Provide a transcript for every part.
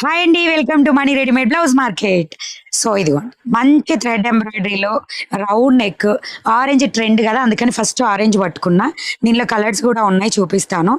Hi అండి, welcome to money readymade blouse market. So ఇదిగోండి, మంచి థ్రెడ్ ఎంబ్రాయిడరీలో రౌండ్ నెక్. ఆరెంజ్ ట్రెండ్ కదా, అందుకని ఫస్ట్ ఆరెంజ్ పట్టుకున్నా. దీనిలో కలర్స్ కూడా ఉన్నాయి, చూపిస్తాను.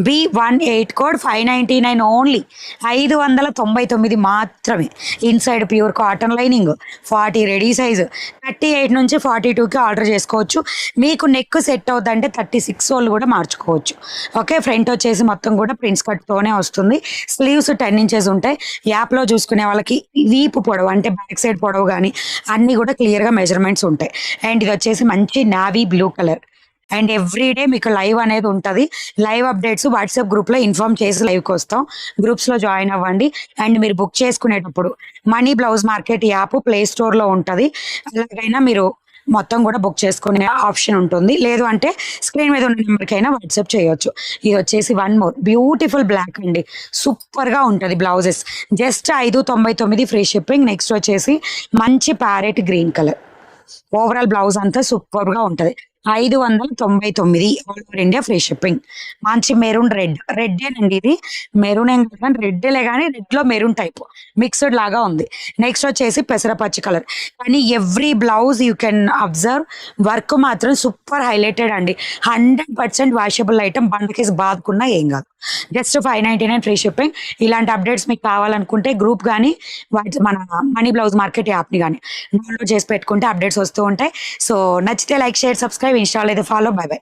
B18 కోడ్ 599 ఓన్లీ, 599 మాత్రమే. Inside pure cotton lining, 40 ready size, 38 నుంచి 42కి ఆర్డర్ చేసుకోవచ్చు. మీకు నెక్ సెట్ అవుతుందంటే 36 వాళ్ళు కూడా మార్చుకోవచ్చు. ఓకే, ఫ్రంట్ వచ్చేసి మొత్తం కూడా ప్రిన్స్ కట్తోనే వస్తుంది. స్లీవ్స్ 10 ఇంచెస్ ఉంటాయి. యాప్లో చూసుకునే వాళ్ళకి వీపు పొడవు అంటే బ్యాక్ సైడ్ పొడవు కానీ అన్నీ కూడా క్లియర్గా మెజర్మెంట్స్ ఉంటాయి. అండ్ ఇది వచ్చేసి మంచి navy blue colour. And everyday మీకు లైవ్ అనేది ఉంటుంది. లైవ్ అప్డేట్స్ వాట్సాప్ గ్రూప్లో ఇన్ఫార్మ్ చేసి లైవ్కి వస్తాం. గ్రూప్స్లో జాయిన్ అవ్వండి. అండ్ మీరు బుక్ చేసుకునేటప్పుడు money blouse market app play స్టోర్లో ఉంటుంది. అలాగైనా మీరు మొత్తం కూడా బుక్ చేసుకునే ఆప్షన్ ఉంటుంది. లేదు అంటే స్క్రీన్ మీద ఉన్న నెంబర్కైనా వాట్సాప్ చేయొచ్చు. ఇది వచ్చేసి వన్ మోర్ బ్యూటిఫుల్ బ్లాక్ అండి, సూపర్గా ఉంటుంది blouses. Just 599 free shipping. Next వచ్చేసి మంచి parrot green colour. Overall blouse అంతా సూపర్గా ఉంటుంది. 599 all over India free shipping. మంచి మెరూన్ రెడ్, రెడ్డేనండి ఇది. మెరూన్ ఏం కాదు కానీ రెడ్డేలే, కానీ రెడ్లో మెరూన్ టైప్ మిక్స్డ్ లాగా ఉంది. నెక్స్ట్ వచ్చేసి పెసరపచ్చి కలర్. కానీ every blouse you can observe, work మాత్రం సూపర్ హైలైటెడ్ అండి. 100% వాషబుల్ ఐటమ్, బండకేసి బాదుకున్నా ఏం కాదు. Just 599 free shipping. ఇలాంటి అప్డేట్స్ మీకు కావాలనుకుంటే గ్రూప్ కానీ మన మనీ బ్లౌజ్ మార్కెట్ యాప్ని కానీ డౌన్లోడ్ చేసి పెట్టుకుంటే అప్డేట్స్ వస్తూ ఉంటాయి. సో నచ్చితే లైక్, షేర్, సబ్స్క్రైబ్, ఇన్స్టాల్ అయితే ఫాలో. By by.